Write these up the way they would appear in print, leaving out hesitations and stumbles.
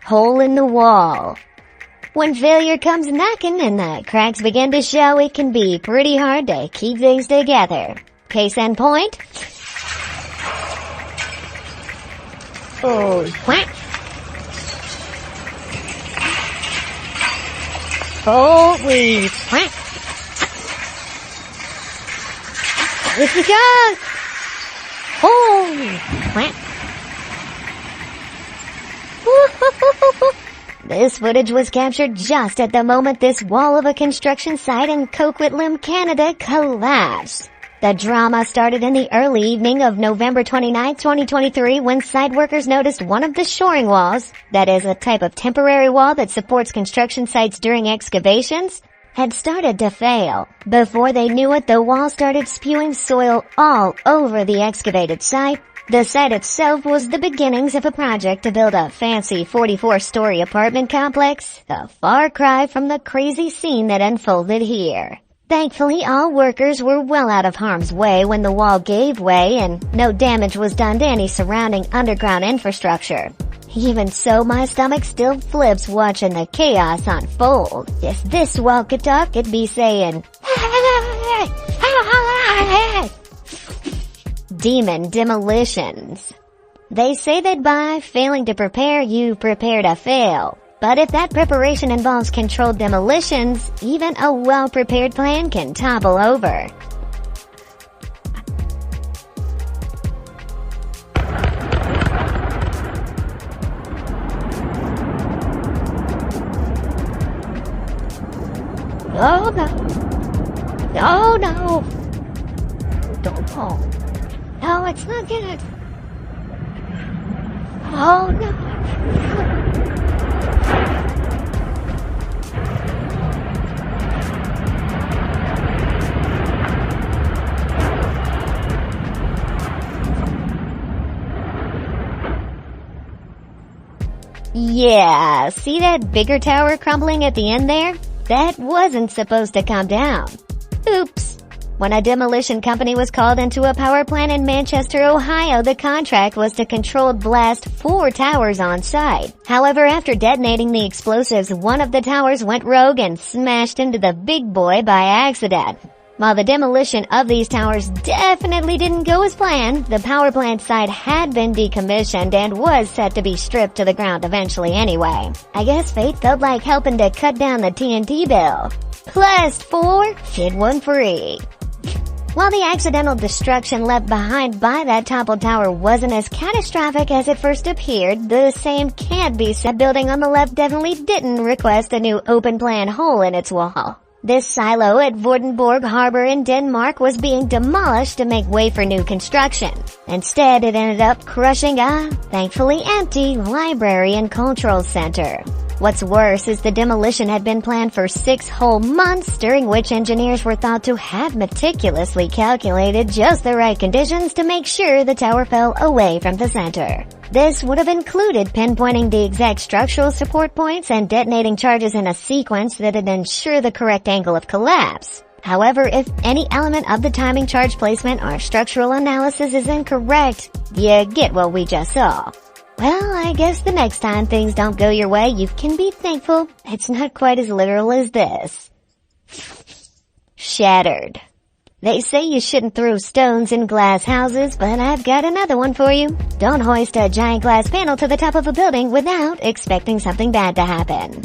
hole in the wall. When failure comes knocking and the cracks begin to show, it can be pretty hard to keep things together. Case in point. Oh, quack. Holy quack. Here we go. Holy quack. This footage was captured just at the moment this wall of a construction site in Coquitlam, Canada collapsed. The drama started in the early evening of November 29, 2023, when site workers noticed one of the shoring walls, that is a type of temporary wall that supports construction sites during excavations, had started to fail. Before they knew it, the wall started spewing soil all over the excavated site. The site itself was the beginnings of a project to build a fancy 44-story apartment complex, a far cry from the crazy scene that unfolded here. Thankfully, all workers were well out of harm's way when the wall gave way and no damage was done to any surrounding underground infrastructure. Even so, my stomach still flips watching the chaos unfold. If this wall could talk, it'd be saying, Demon demolitions. They say that by failing to prepare, you prepare to fail. But if that preparation involves controlled demolitions, even a well-prepared plan can topple over. Oh no. Oh no. Don't fall. No, it's not good. Oh no. Yeah, see that bigger tower crumbling at the end there? That wasn't supposed to come down. Oops. When a demolition company was called into a power plant in Manchester, Ohio, the contract was to controlled blast 4 towers on site. However, after detonating the explosives, one of the towers went rogue and smashed into the big boy by accident. While the demolition of these towers definitely didn't go as planned, the power plant site had been decommissioned and was set to be stripped to the ground eventually anyway. I guess fate felt like helping to cut down the TNT bill. Plus 4, get 1 free. While the accidental destruction left behind by that toppled tower wasn't as catastrophic as it first appeared, the same can't be said. Building on the left definitely didn't request a new open-plan hole in its wall. This silo at Vordenborg Harbor in Denmark was being demolished to make way for new construction. Instead, it ended up crushing a, thankfully empty, library and cultural center. What's worse is the demolition had been planned for 6 whole months, during which engineers were thought to have meticulously calculated just the right conditions to make sure the tower fell away from the center. This would have included pinpointing the exact structural support points and detonating charges in a sequence that'd ensure the correct angle of collapse. However, if any element of the timing, charge placement, or structural analysis is incorrect, you get what we just saw. Well, I guess the next time things don't go your way, you can be thankful it's not quite as literal as this. Shattered. They say you shouldn't throw stones in glass houses, but I've got another one for you. Don't hoist a giant glass panel to the top of a building without expecting something bad to happen.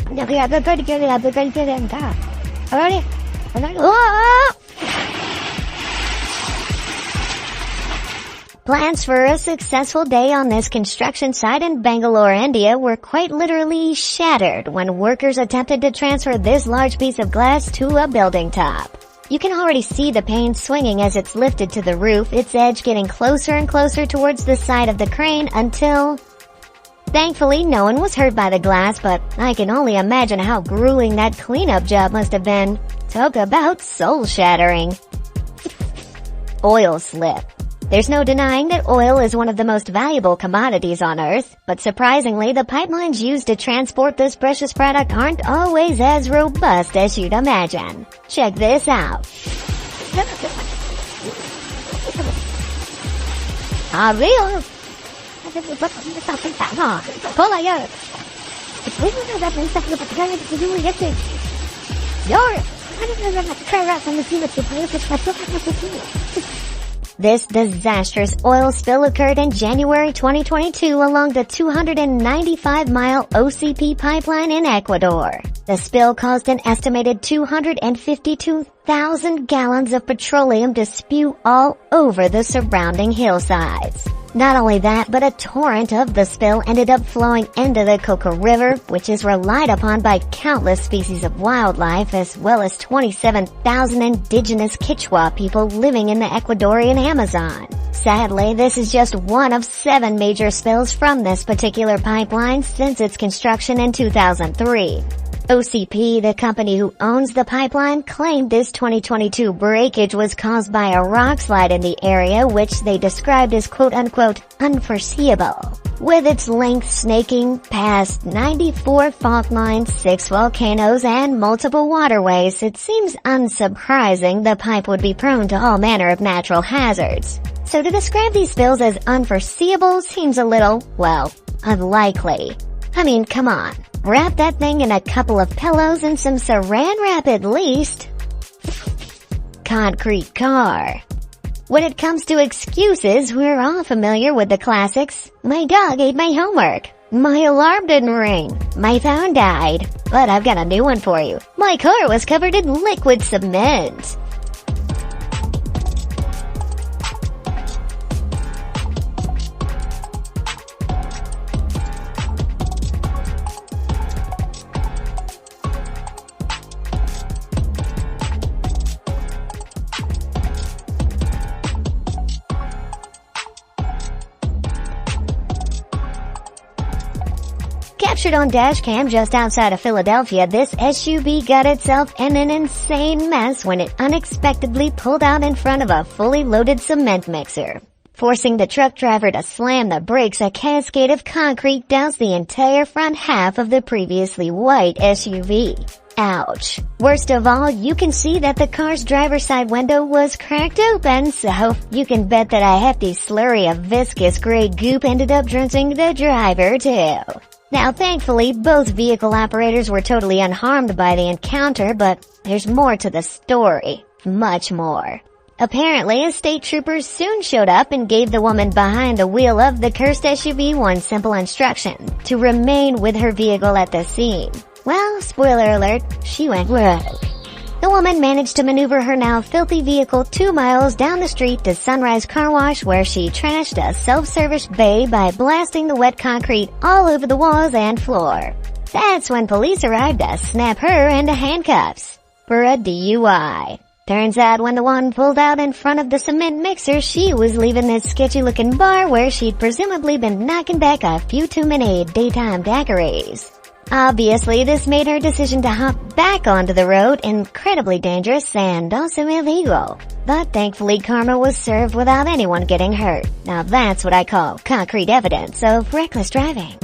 Plans for a successful day on this construction site in Bangalore, India were quite literally shattered when workers attempted to transfer this large piece of glass to a building top. You can already see the pane swinging as it's lifted to the roof, its edge getting closer and closer towards the side of the crane until... Thankfully, no one was hurt by the glass, but I can only imagine how grueling that cleanup job must have been. Talk about soul-shattering. Oil slip. There's no denying that oil is one of the most valuable commodities on Earth, but surprisingly, the pipelines used to transport this precious product aren't always as robust as you'd imagine. Check this out. This disastrous oil spill occurred in January 2022 along the 295-mile OCP pipeline in Ecuador. The spill caused an estimated 252,000 gallons of petroleum to spew all over the surrounding hillsides. Not only that, but a torrent of the spill ended up flowing into the Coca River, which is relied upon by countless species of wildlife as well as 27,000 indigenous Quechua people living in the Ecuadorian Amazon. Sadly, this is just one of 7 major spills from this particular pipeline since its construction in 2003. OCP, the company who owns the pipeline, claimed this 2022 breakage was caused by a rock slide in the area, which they described as quote-unquote unforeseeable. With its length snaking past 94 fault lines, 6 volcanoes, and multiple waterways, it seems unsurprising the pipe would be prone to all manner of natural hazards. So to describe these spills as unforeseeable seems a little, well, unlikely. I mean, come on. Wrap that thing in a couple of pillows and some saran wrap at least. Concrete car. When it comes to excuses, we're all familiar with the classics. My dog ate my homework. My alarm didn't ring. My phone died. But I've got a new one for you. My car was covered in liquid cement. Captured on dashcam just outside of Philadelphia, this SUV got itself in an insane mess when it unexpectedly pulled out in front of a fully loaded cement mixer. Forcing the truck driver to slam the brakes, a cascade of concrete doused the entire front half of the previously white SUV. Ouch. Worst of all, you can see that the car's driver's side window was cracked open, so you can bet that a hefty slurry of viscous gray goop ended up drenching the driver too. Now, thankfully, both vehicle operators were totally unharmed by the encounter, but there's more to the story. Much more. Apparently, state troopers soon showed up and gave the woman behind the wheel of the cursed SUV one simple instruction: to remain with her vehicle at the scene. Well, spoiler alert, she went rogue. The woman managed to maneuver her now filthy vehicle 2 miles down the street to Sunrise Car Wash, where she trashed a self-service bay by blasting the wet concrete all over the walls and floor. That's when police arrived to snap her into handcuffs for a DUI. Turns out when the one pulled out in front of the cement mixer, she was leaving this sketchy-looking bar where she'd presumably been knocking back a few too many daytime daiquiris. Obviously, this made her decision to hop back onto the road incredibly dangerous and also illegal. But thankfully, karma was served without anyone getting hurt. Now that's what I call concrete evidence of reckless driving.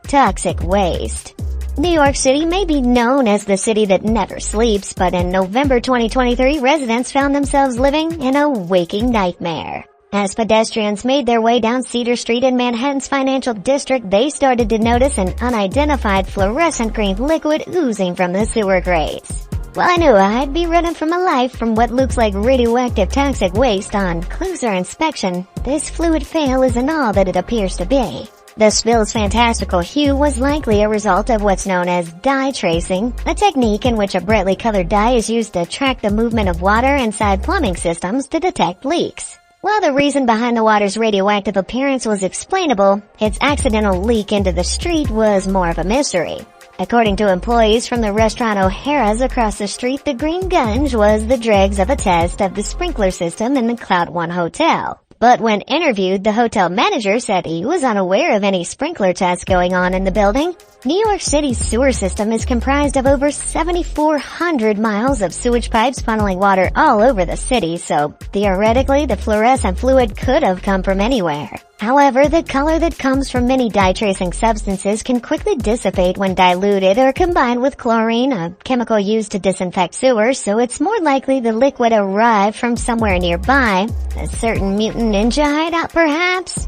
Toxic waste. New York City may be known as the city that never sleeps, but in November 2023, residents found themselves living in a waking nightmare. As pedestrians made their way down Cedar Street in Manhattan's financial district, they started to notice an unidentified fluorescent green liquid oozing from the sewer grates. Well, I knew I'd be running for my life from what looks like radioactive toxic waste. On closer inspection, this fluid fail isn't all that it appears to be. The spill's fantastical hue was likely a result of what's known as dye tracing, a technique in which a brightly colored dye is used to track the movement of water inside plumbing systems to detect leaks. While the reason behind the water's radioactive appearance was explainable, its accidental leak into the street was more of a mystery. According to employees from the restaurant O'Hara's across the street, the green gunge was the dregs of a test of the sprinkler system in the Cloud One Hotel. But when interviewed, the hotel manager said he was unaware of any sprinkler tests going on in the building. New York City's sewer system is comprised of over 7,400 miles of sewage pipes funneling water all over the city, so theoretically the fluorescent fluid could have come from anywhere. However, the color that comes from many dye-tracing substances can quickly dissipate when diluted or combined with chlorine, a chemical used to disinfect sewers, so it's more likely the liquid arrived from somewhere nearby, a certain mutant ninja hideout perhaps?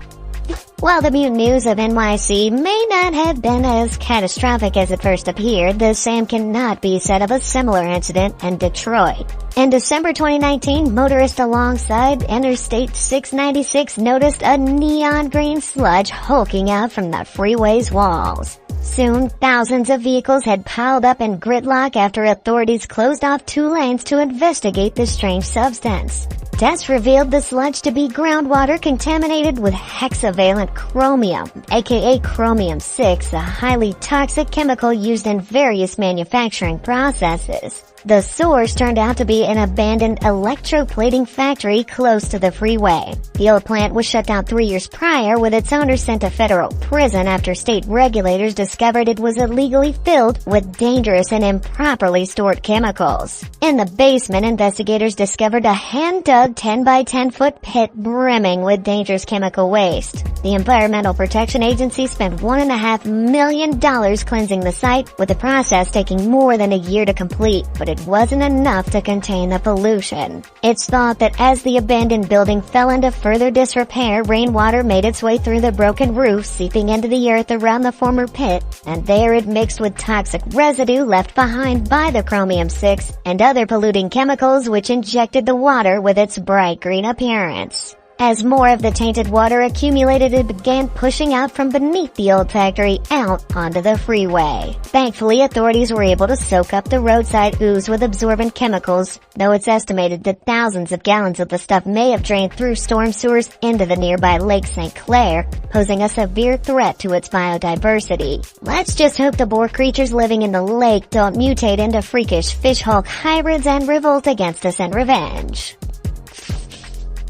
While the mute news of NYC may not have been as catastrophic as it first appeared, the same cannot be said of a similar incident in Detroit. In December 2019, motorists alongside Interstate 696 noticed a neon green sludge hulking out from the freeway's walls. Soon, thousands of vehicles had piled up in gridlock after authorities closed off 2 lanes to investigate the strange substance. Tests revealed the sludge to be groundwater contaminated with hexavalent chromium, aka chromium-6, a highly toxic chemical used in various manufacturing processes. The source turned out to be an abandoned electroplating factory close to the freeway. The old plant was shut down 3 years prior, with its owner sent to federal prison after state regulators discovered it was illegally filled with dangerous and improperly stored chemicals. In the basement, investigators discovered a hand-dug 10 by 10 foot pit brimming with dangerous chemical waste. The Environmental Protection Agency spent $1.5 million cleansing the site, with the process taking more than a year to complete, but it wasn't enough to contain the pollution. It's thought that as the abandoned building fell into further disrepair, rainwater made its way through the broken roof, seeping into the earth around the former pit, and there it mixed with toxic residue left behind by the chromium-6 and other polluting chemicals, which injected the water with its bright green appearance. As more of the tainted water accumulated, it began pushing out from beneath the old factory out onto the freeway. Thankfully, authorities were able to soak up the roadside ooze with absorbent chemicals, though it's estimated that thousands of gallons of the stuff may have drained through storm sewers into the nearby Lake St. Clair, posing a severe threat to its biodiversity. Let's just hope the boar creatures living in the lake don't mutate into freakish fish-hulk hybrids and revolt against us in revenge.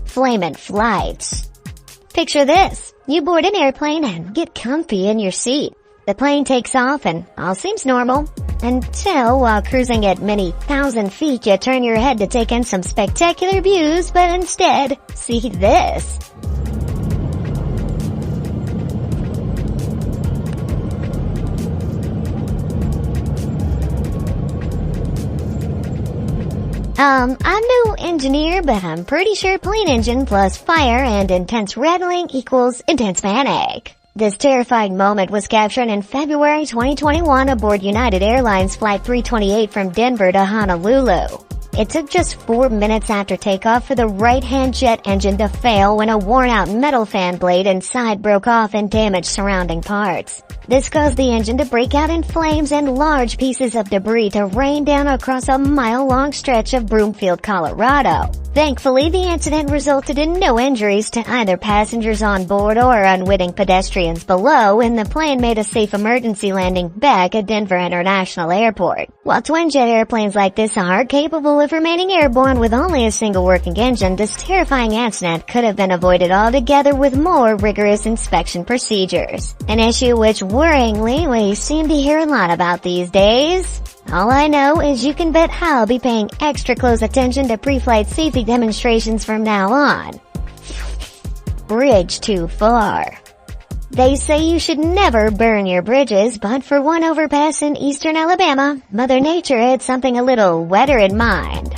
Flamin' flights. Picture this. You board an airplane and get comfy in your seat. The plane takes off and all seems normal. Until, while cruising at many thousand feet, you turn your head to take in some spectacular views, but instead, see this. I'm no engineer, but I'm pretty sure plane engine plus fire and intense rattling equals intense panic. This terrifying moment was captured in February 2021 aboard United Airlines Flight 328 from Denver to Honolulu. It took just 4 minutes after takeoff for the right-hand jet engine to fail when a worn-out metal fan blade inside broke off and damaged surrounding parts. This caused the engine to break out in flames and large pieces of debris to rain down across a mile-long stretch of Broomfield, Colorado. Thankfully, the incident resulted in no injuries to either passengers on board or unwitting pedestrians below, and the plane made a safe emergency landing back at Denver International Airport. While twin-jet airplanes like this are capable of remaining airborne with only a single working engine, this terrifying incident could have been avoided altogether with more rigorous inspection procedures. An issue which, worryingly, we seem to hear a lot about these days. All I know is you can bet I'll be paying extra close attention to pre-flight safety demonstrations from now on. Bridge too far. They say you should never burn your bridges, but for one overpass in eastern Alabama, Mother Nature had something a little wetter in mind.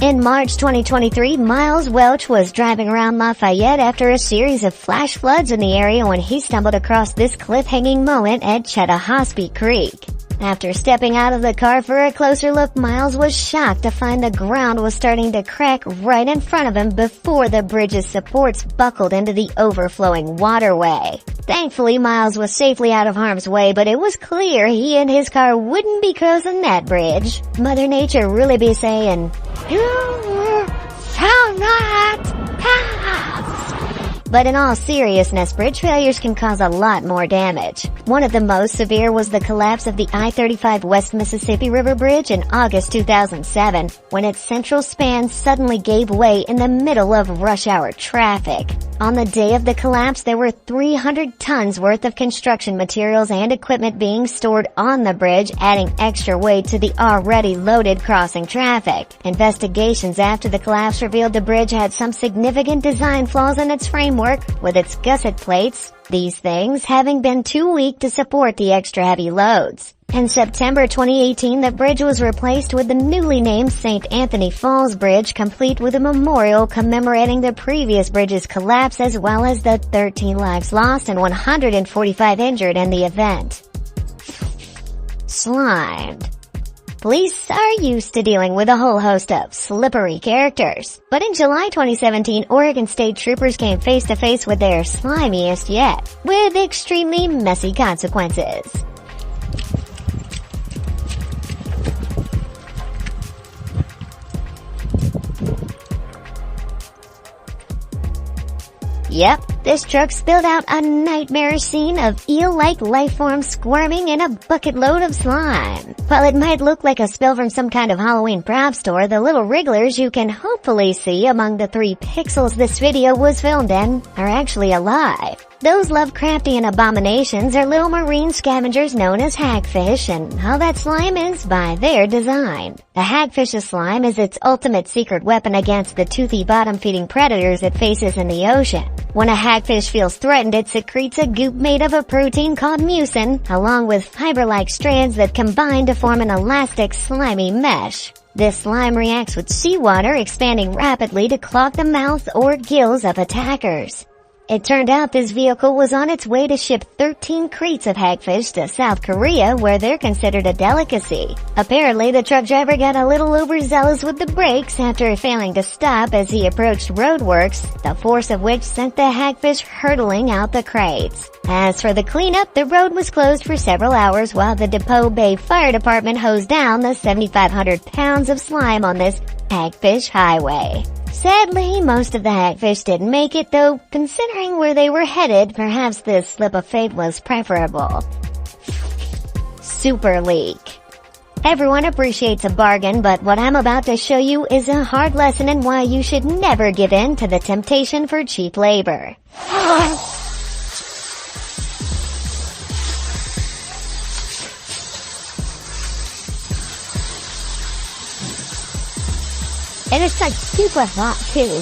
In March 2023, Miles Welch was driving around Lafayette after a series of flash floods in the area when he stumbled across this cliff-hanging moment at Chattahosby Creek. After stepping out of the car for a closer look, Miles was shocked to find the ground was starting to crack right in front of him before the bridge's supports buckled into the overflowing waterway. Thankfully, Miles was safely out of harm's way, but it was clear he and his car wouldn't be crossing that bridge. Mother Nature really be saying, "You shall not pass." But in all seriousness, bridge failures can cause a lot more damage. One of the most severe was the collapse of the I-35 West Mississippi River Bridge in August 2007, when its central span suddenly gave way in the middle of rush hour traffic. On the day of the collapse, there were 300 tons worth of construction materials and equipment being stored on the bridge, adding extra weight to the already loaded crossing traffic. Investigations after the collapse revealed the bridge had some significant design flaws in its framework, with its gusset plates, these things having been too weak to support the extra heavy loads. In September 2018, the bridge was replaced with the newly named St. Anthony Falls Bridge, complete with a memorial commemorating the previous bridge's collapse as well as the 13 lives lost and 145 injured in the event. Slimed. Police are used to dealing with a whole host of slippery characters, but in July 2017, Oregon State troopers came face to face with their slimiest yet, with extremely messy consequences. Yep, this truck spilled out a nightmarish scene of eel-like lifeforms squirming in a bucket load of slime. While it might look like a spill from some kind of Halloween prop store, the little wrigglers you can hopefully see among the 3 pixels this video was filmed in are actually alive. Those Lovecraftian abominations are little marine scavengers known as hagfish, and all that slime is by their design. The hagfish's slime is its ultimate secret weapon against the toothy bottom-feeding predators it faces in the ocean. When a hagfish feels threatened, it secretes a goop made of a protein called mucin, along with fiber-like strands that combine to form an elastic, slimy mesh. This slime reacts with seawater, expanding rapidly to clog the mouth or gills of attackers. It turned out this vehicle was on its way to ship 13 crates of hagfish to South Korea, where they're considered a delicacy. Apparently, the truck driver got a little overzealous with the brakes after failing to stop as he approached roadworks, the force of which sent the hagfish hurtling out the crates. As for the cleanup, the road was closed for several hours while the Depo Bay Fire Department hosed down the 7,500 pounds of slime on this hagfish highway. Sadly, most of the hagfish didn't make it, though considering where they were headed, perhaps this slip of fate was preferable. Super leak. Everyone appreciates a bargain, but what I'm about to show you is a hard lesson in why you should never give in to the temptation for cheap labor. And it's like super hot too.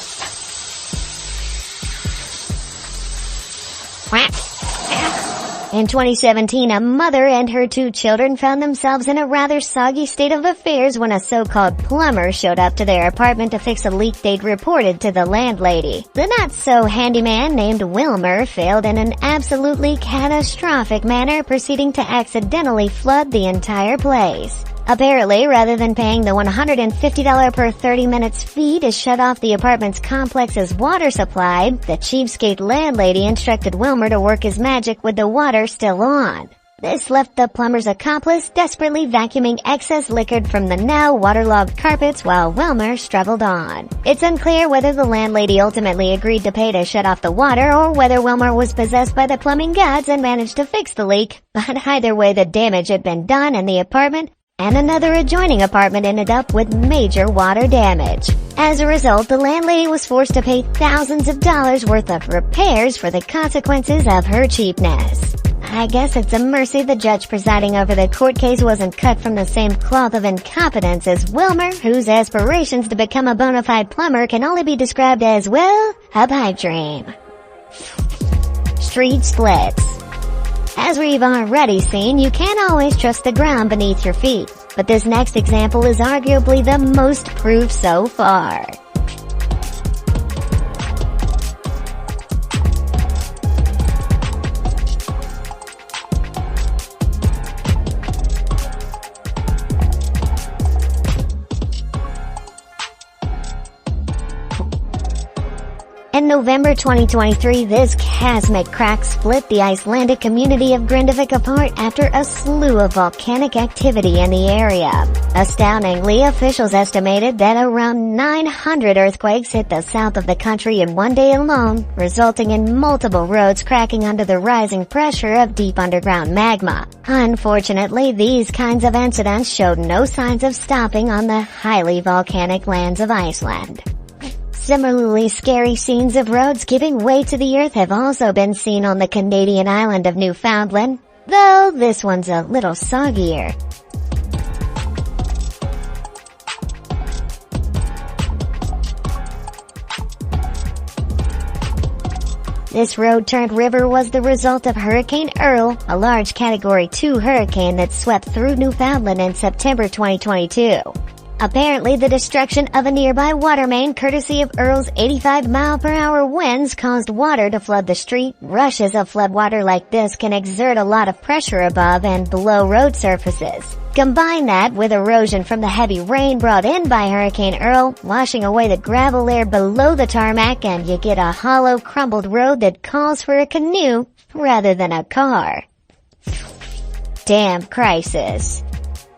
In 2017, a mother and her 2 children found themselves in a rather soggy state of affairs when a so-called plumber showed up to their apartment to fix a leak they'd reported to the landlady. The not-so-handyman named Wilmer failed in an absolutely catastrophic manner, proceeding to accidentally flood the entire place. Apparently, rather than paying the $150 per 30 minutes fee to shut off the apartment's complex's water supply, the cheapskate landlady instructed Wilmer to work his magic with the water still on. This left the plumber's accomplice desperately vacuuming excess liquid from the now waterlogged carpets while Wilmer struggled on. It's unclear whether the landlady ultimately agreed to pay to shut off the water or whether Wilmer was possessed by the plumbing gods and managed to fix the leak, but either way the damage had been done and the apartment and another adjoining apartment ended up with major water damage. As a result, the landlady was forced to pay thousands of dollars worth of repairs for the consequences of her cheapness. I guess it's a mercy the judge presiding over the court case wasn't cut from the same cloth of incompetence as Wilmer, whose aspirations to become a bona fide plumber can only be described as, well, a pipe dream. Street splits. As we've already seen, you can't always trust the ground beneath your feet, but this next example is arguably the most proof so far. In November 2023, this cosmic crack split the Icelandic community of Grindavik apart after a slew of volcanic activity in the area. Astoundingly, officials estimated that around 900 earthquakes hit the south of the country in one day alone, resulting in multiple roads cracking under the rising pressure of deep underground magma. Unfortunately, these kinds of incidents showed no signs of stopping on the highly volcanic lands of Iceland. Similarly scary scenes of roads giving way to the earth have also been seen on the Canadian island of Newfoundland, though this one's a little soggier. This road-turned-river was the result of Hurricane Earl, a large Category 2 hurricane that swept through Newfoundland in September 2022. Apparently, the destruction of a nearby water main courtesy of Earl's 85-mile-per-hour winds caused water to flood the street. Rushes of floodwater like this can exert a lot of pressure above and below road surfaces. Combine that with erosion from the heavy rain brought in by Hurricane Earl, washing away the gravel layer below the tarmac, and you get a hollow, crumbled road that calls for a canoe rather than a car. Dam crisis.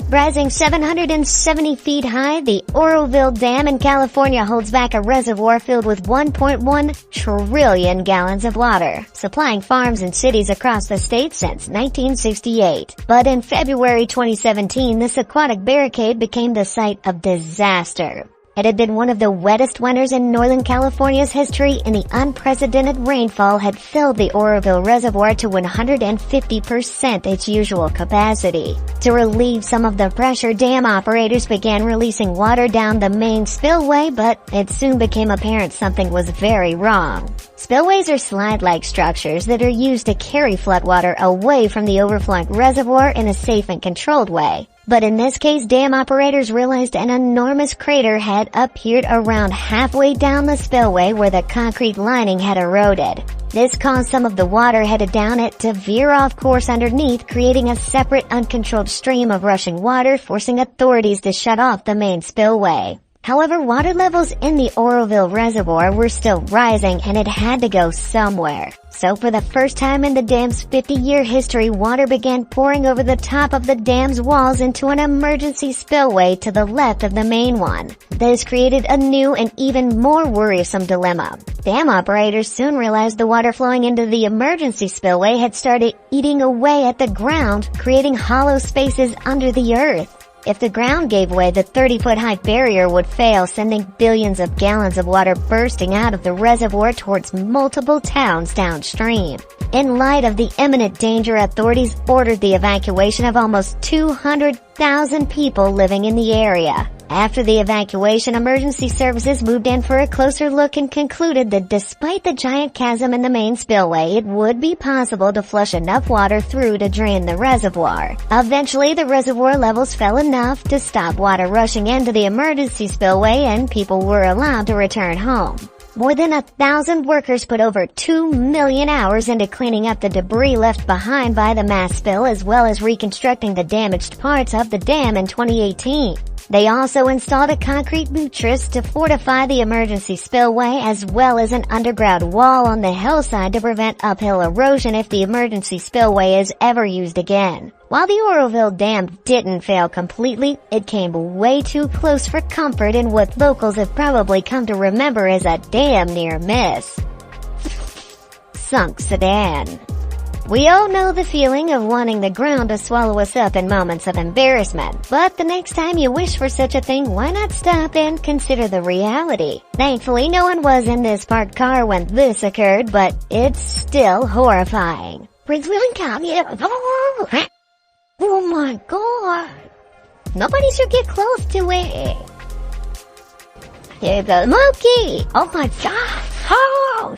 Rising 770 feet high, the Oroville Dam in California holds back a reservoir filled with 1.1 trillion gallons of water, supplying farms and cities across the state since 1968. But in February 2017, this aquatic barricade became the site of disaster. It had been one of the wettest winters in Northern California's history, and the unprecedented rainfall had filled the Oroville Reservoir to 150% its usual capacity. To relieve some of the pressure, dam operators began releasing water down the main spillway, but it soon became apparent something was very wrong. Spillways are slide-like structures that are used to carry floodwater away from the overflowing reservoir in a safe and controlled way. But in this case, dam operators realized an enormous crater had appeared around halfway down the spillway where the concrete lining had eroded. This caused some of the water headed down it to veer off course underneath, creating a separate uncontrolled stream of rushing water, forcing authorities to shut off the main spillway. However, water levels in the Oroville Reservoir were still rising, and it had to go somewhere. So for the first time in the dam's 50-year history, water began pouring over the top of the dam's walls into an emergency spillway to the left of the main one. This created a new and even more worrisome dilemma. Dam operators soon realized the water flowing into the emergency spillway had started eating away at the ground, creating hollow spaces under the earth. If the ground gave way, the 30-foot-high barrier would fail, sending billions of gallons of water bursting out of the reservoir towards multiple towns downstream. In light of the imminent danger, authorities ordered the evacuation of almost 200,000 people living in the area. After the evacuation, emergency services moved in for a closer look and concluded that despite the giant chasm in the main spillway, it would be possible to flush enough water through to drain the reservoir. Eventually, the reservoir levels fell enough to stop water rushing into the emergency spillway, and people were allowed to return home. More than 1,000 workers put over 2 million hours into cleaning up the debris left behind by the mass spill, as well as reconstructing the damaged parts of the dam in 2018. They also installed a concrete buttress to fortify the emergency spillway, as well as an underground wall on the hillside to prevent uphill erosion if the emergency spillway is ever used again. While the Oroville Dam didn't fail completely, it came way too close for comfort in what locals have probably come to remember as a damn near miss. Sunk sedan. We all know the feeling of wanting the ground to swallow us up in moments of embarrassment, but the next time you wish for such a thing, why not stop and consider the reality? Thankfully, no one was in this parked car when this occurred, but it's still horrifying. Prince William come here. Oh my god. Nobody should get close to it. Here's a monkey. Oh my god. Oh.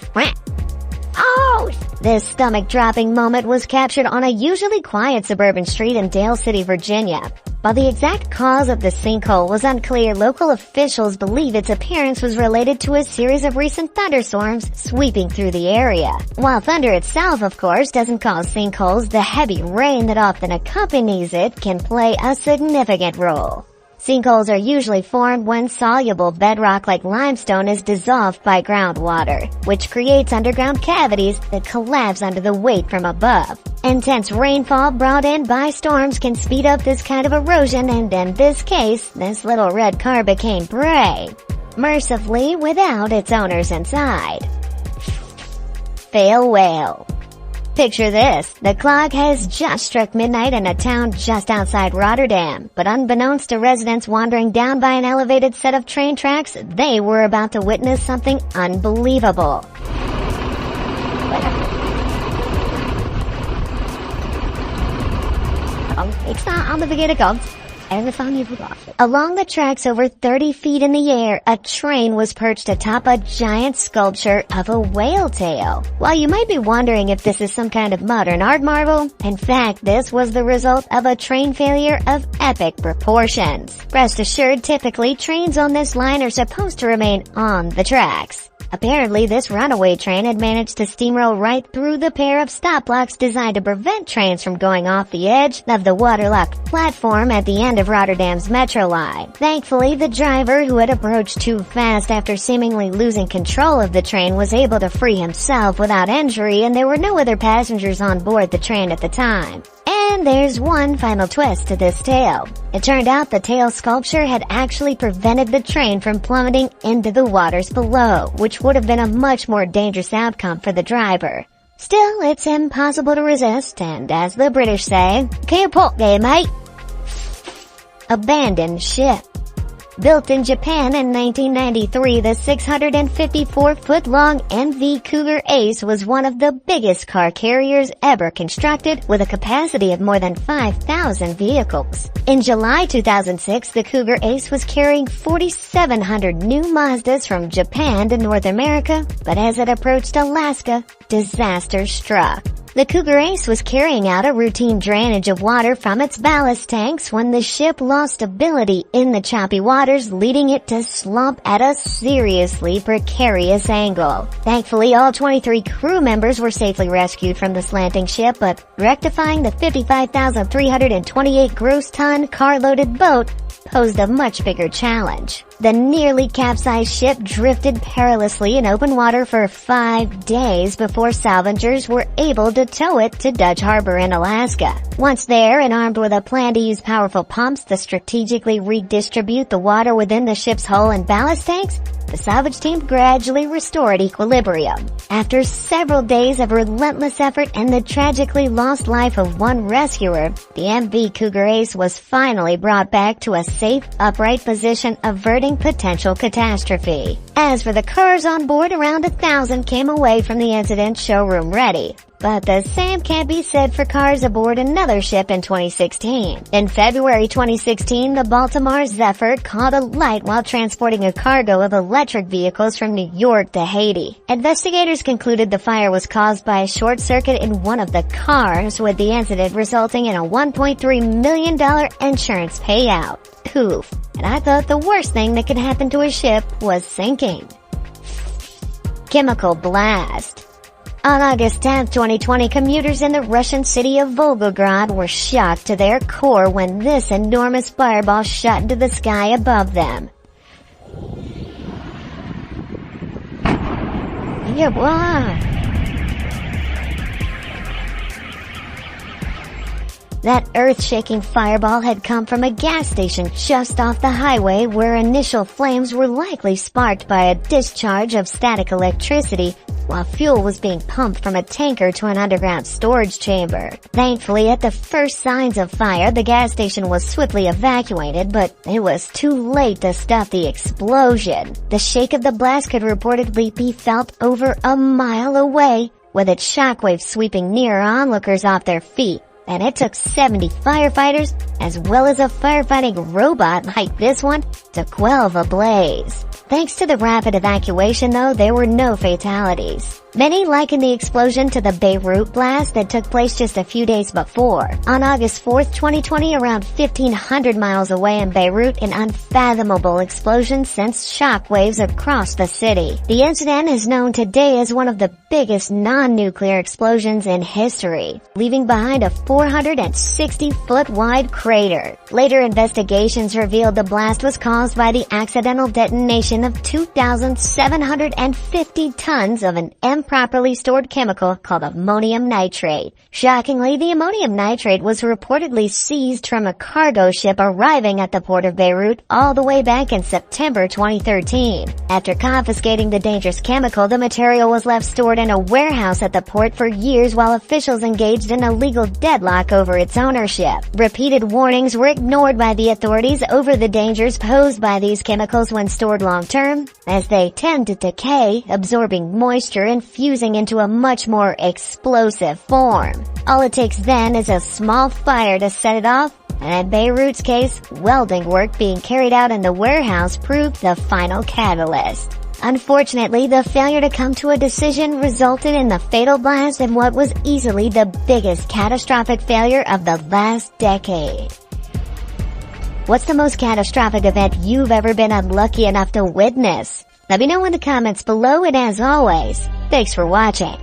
Oh! This stomach-dropping moment was captured on a usually quiet suburban street in Dale City, Virginia. While the exact cause of the sinkhole was unclear, local officials believe its appearance was related to a series of recent thunderstorms sweeping through the area. While thunder itself, of course, doesn't cause sinkholes, the heavy rain that often accompanies it can play a significant role. Sinkholes are usually formed when soluble bedrock like limestone is dissolved by groundwater, which creates underground cavities that collapse under the weight from above. Intense rainfall brought in by storms can speed up this kind of erosion, and in this case, this little red car became prey. Mercifully, without its owners inside. Fail whale. Picture this. The clock has just struck midnight in a town just outside Rotterdam, but unbeknownst to residents wandering down by an elevated set of train tracks, they were about to witness something unbelievable. Ik sta aan de verkeerde kant. Along the tracks over 30 feet in the air, a train was perched atop a giant sculpture of a whale tail. While you might be wondering if this is some kind of modern art marvel, in fact, this was the result of a train failure of epic proportions. Rest assured, typically, trains on this line are supposed to remain on the tracks. Apparently, this runaway train had managed to steamroll right through the pair of stop blocks designed to prevent trains from going off the edge of the waterlogged platform at the end of Rotterdam's metro line. Thankfully, the driver, who had approached too fast after seemingly losing control of the train, was able to free himself without injury, and there were no other passengers on board the train at the time. And there's one final twist to this tale. It turned out the tail sculpture had actually prevented the train from plummeting into the waters below, which would have been a much more dangerous outcome for the driver. Still, it's impossible to resist, and as the British say, "Can't pop there, mate." Abandoned ship. Built in Japan in 1993, the 654-foot-long MV Cougar Ace was one of the biggest car carriers ever constructed, with a capacity of more than 5,000 vehicles. In July 2006, the Cougar Ace was carrying 4,700 new Mazdas from Japan to North America, but as it approached Alaska, disaster struck. The Cougar Ace was carrying out a routine drainage of water from its ballast tanks when the ship lost stability in the choppy waters, leading it to slump at a seriously precarious angle. Thankfully, all 23 crew members were safely rescued from the slanting ship, but rectifying the 55,328 gross ton car-loaded boat posed a much bigger challenge. The nearly capsized ship drifted perilously in open water for 5 days before salvagers were able to tow it to Dutch Harbor in Alaska. Once there and armed with a plan to use powerful pumps to strategically redistribute the water within the ship's hull and ballast tanks, the salvage team gradually restored equilibrium. After several days of relentless effort and the tragically lost life of one rescuer, the MV Cougar Ace was finally brought back to a safe, upright position, averting potential catastrophe. As for the cars on board, around 1,000 came away from the incident showroom ready. But the same can't be said for cars aboard another ship in 2016. In February 2016, the Baltimore Zephyr caught alight while transporting a cargo of electric vehicles from New York to Haiti. Investigators concluded the fire was caused by a short circuit in one of the cars, with the incident resulting in a $1.3 million insurance payout. Oof. And I thought the worst thing that could happen to a ship was sinking. Chemical blast. On August 10, 2020, commuters in the Russian city of Volgograd were shocked to their core when this enormous fireball shot into the sky above them. Yeah, what? That earth-shaking fireball had come from a gas station just off the highway, where initial flames were likely sparked by a discharge of static electricity while fuel was being pumped from a tanker to an underground storage chamber. Thankfully, at the first signs of fire, the gas station was swiftly evacuated, but it was too late to stop the explosion. The shake of the blast could reportedly be felt over a mile away, with its shockwaves sweeping near onlookers off their feet. And it took 70 firefighters, as well as a firefighting robot like this one, to quell the blaze. Thanks to the rapid evacuation, though, there were no fatalities. Many liken the explosion to the Beirut blast that took place just a few days before. On August 4th, 2020, around 1,500 miles away in Beirut, an unfathomable explosion sent shockwaves across the city. The incident is known today as one of the biggest non-nuclear explosions in history, leaving behind a 460-foot wide crater. Later investigations revealed the blast was caused by the accidental detonation of 2,750 tons of an improperly stored chemical called ammonium nitrate. Shockingly, the ammonium nitrate was reportedly seized from a cargo ship arriving at the port of Beirut all the way back in September 2013. After confiscating the dangerous chemical, the material was left stored in a warehouse at the port for years while officials engaged in a legal deadlock over its ownership. Repeated warnings were ignored by the authorities over the dangers posed by these chemicals when stored long-term, as they tend to decay, absorbing moisture and fusing into a much more explosive form. All it takes then is a small fire to set it off, And in Beirut's case, welding work being carried out in the warehouse proved the final catalyst. Unfortunately, the failure to come to a decision resulted in the fatal blast in what was easily the biggest catastrophic failure of the last decade. What's the most catastrophic event you've ever been unlucky enough to witness? Let me know in the comments below, and as always, thanks for watching.